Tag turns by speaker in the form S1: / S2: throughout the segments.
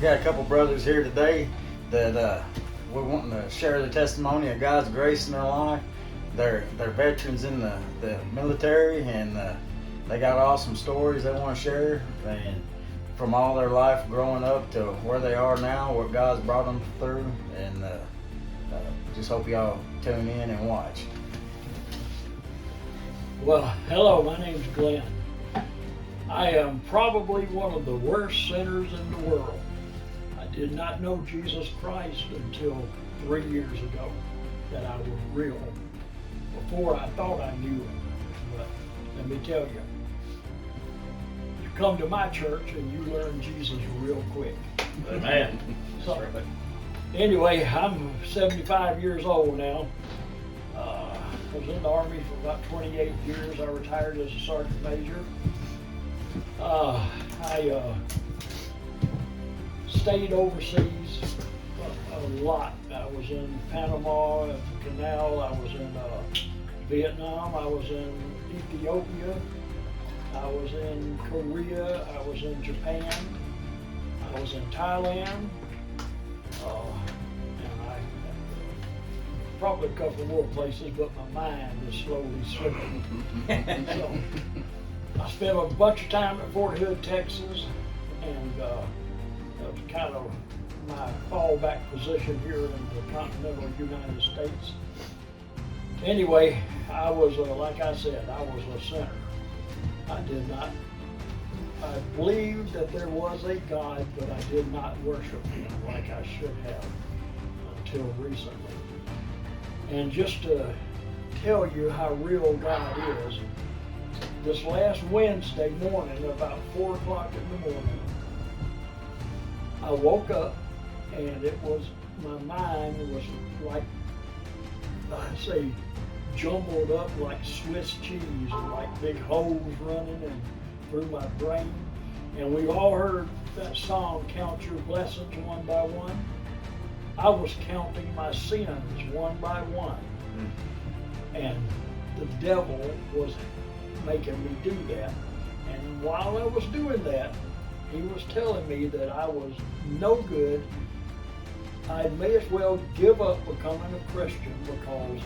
S1: got a couple brothers here today that we're wanting to share the testimony of God's grace in their life. They're veterans in the military, and they got awesome stories they want to share, and from all their life growing up to where they are now, what God's brought them through, and just hope y'all tune in and watch.
S2: Well, hello, my name's Glenn. I am probably one of the worst sinners in the world. I did not know Jesus Christ until 3 years ago, that I was real. Before I thought I knew him, but let me tell you, you come to my church and you learn Jesus real quick.
S1: Amen.
S2: So, anyway, I'm 75 years old now. I was in the Army for about 28 years. I retired as a sergeant major. I stayed overseas a lot. I was in Panama, at the Canal. I was in Vietnam. I was in Ethiopia. I was in Korea. I was in Japan. I was in Thailand. Probably a couple more places, but my mind is slowly slipping. So, I spent a bunch of time at Fort Hood, Texas, and that was kind of my fallback position here in the continental United States. Anyway, I was, like I said, I was a sinner. I believed that there was a God, but I did not worship him like I should have until recently. And just to tell you how real God is, this last Wednesday morning, about 4 o'clock in the morning, I woke up and my mind was like, I say, jumbled up like Swiss cheese, and like big holes running and through my brain. And we've all heard that song, Count Your Blessings One by One. I was counting my sins one by one. And the devil was making me do that. And while I was doing that, he was telling me that I was no good. I may as well give up becoming a Christian because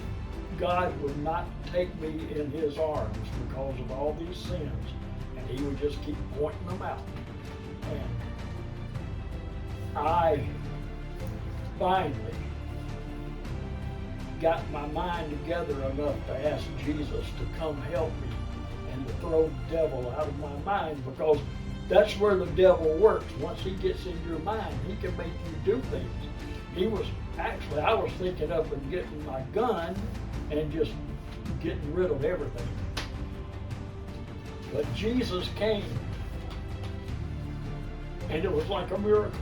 S2: God would not take me in his arms because of all these sins. And he would just keep pointing them out. And I finally got my mind together enough to ask Jesus to come help me and to throw the devil out of my mind, because that's where the devil works. Once he gets in your mind, he can make you do things. I was thinking of getting my gun and just getting rid of everything. But Jesus came, and it was like a miracle.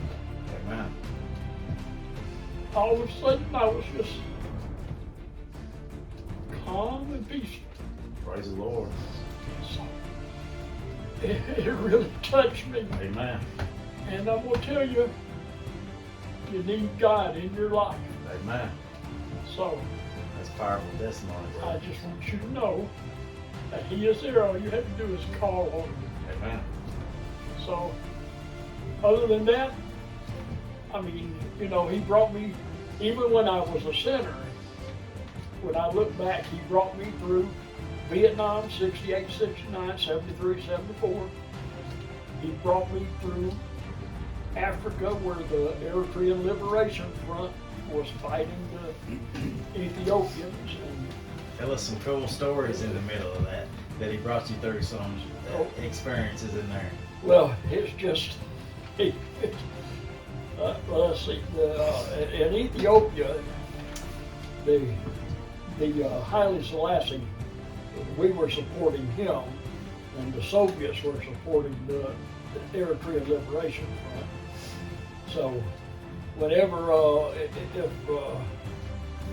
S1: Amen.
S2: All of a sudden, I was just calm and peaceful.
S1: Praise the Lord.
S2: So, it really touched me.
S1: Amen.
S2: And I'm going to tell you, you need God in your life.
S1: Amen.
S2: So,
S1: that's powerful testimony, bro.
S2: I just want you to know that he is there. All you have to do is call on him.
S1: Amen.
S2: So, other than that, I mean, he brought me, even when I was a sinner, when I look back, he brought me through Vietnam, 68, 69, 73, 74. He brought me through Africa, where the Eritrean Liberation Front was fighting the Ethiopians. And
S1: tell us some cool stories in the middle of that he brought you through, some experiences in there.
S2: Well, it's just, let's see, in Ethiopia, the Haile Selassie, we were supporting him, and the Soviets were supporting the Eritrean Liberation Front. So, whenever, if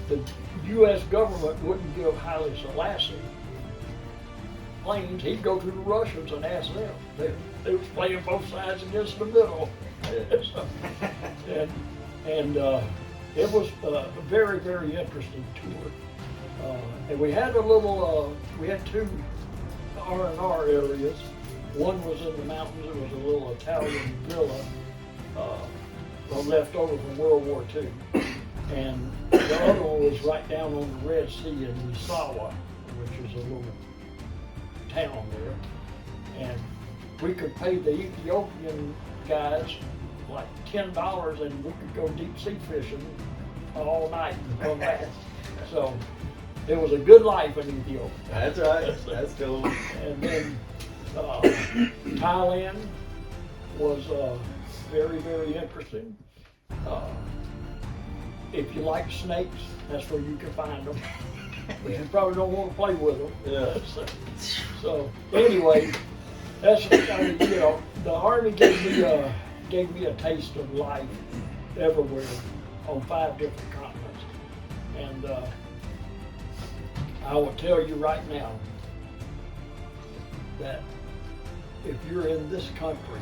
S2: the U.S. government wouldn't give Haile Selassie planes, he'd go to the Russians and ask them. They was playing both sides against the middle. and it was a very, very interesting tour. And we had we had two R&R areas. One was in the mountains. It was a little Italian villa. one left over from World War II. And the other one was right down on the Red Sea in Misawa, which is a little town there. And we could pay the Ethiopian guys like $10 and we could go deep sea fishing all night and come back. So it was a good life in Ethiopia.
S1: That's right. That's cool.
S2: And then Thailand was very, very interesting. If you like snakes, that's where you can find them. But you probably don't want to play with them.
S1: Yeah.
S2: So anyway, that's, I mean, you know, the Army gave me a taste of life everywhere on 5 different continents. And I will tell you right now that if you're in this country,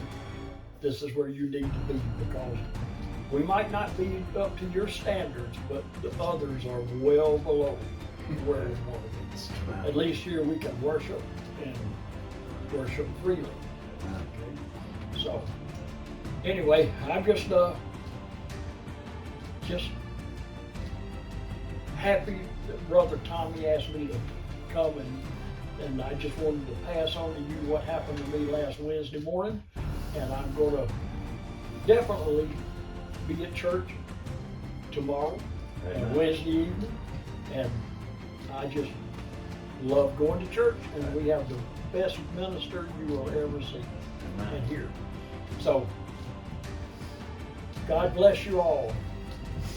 S2: this is where you need to be, because we might not be up to your standards, but the others are well below where we want to be. At least here we can worship and worship freely. Okay? So anyway, I'm just happy that Brother Tommy asked me to come, and I just wanted to pass on to you what happened to me last Wednesday morning. And I'm going to definitely be at church tomorrow and Wednesday evening. And I just love going to church, and we have the best minister you will ever see and hear. So God bless you all,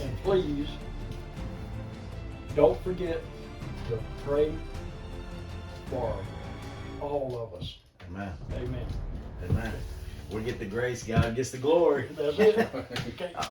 S2: and please don't forget to pray for all of us.
S1: Amen.
S2: Amen.
S1: Amen. We get the grace, God gets the glory.
S2: That's it. Okay.